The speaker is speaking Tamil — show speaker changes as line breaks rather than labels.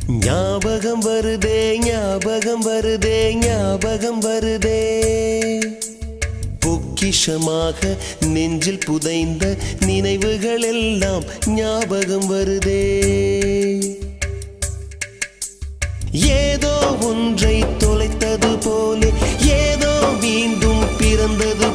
ஞாபகம் வருதே ஞாபகம் வருதே ஞாபகம் வருதே பொக்கிஷமாக நெஞ்சில் புதைந்த நினைவுகள் எல்லாம் ஞாபகம் வருதே ஏதோ ஒன்றை தொலைத்தது போலே ஏதோ மீண்டும் பிறந்தது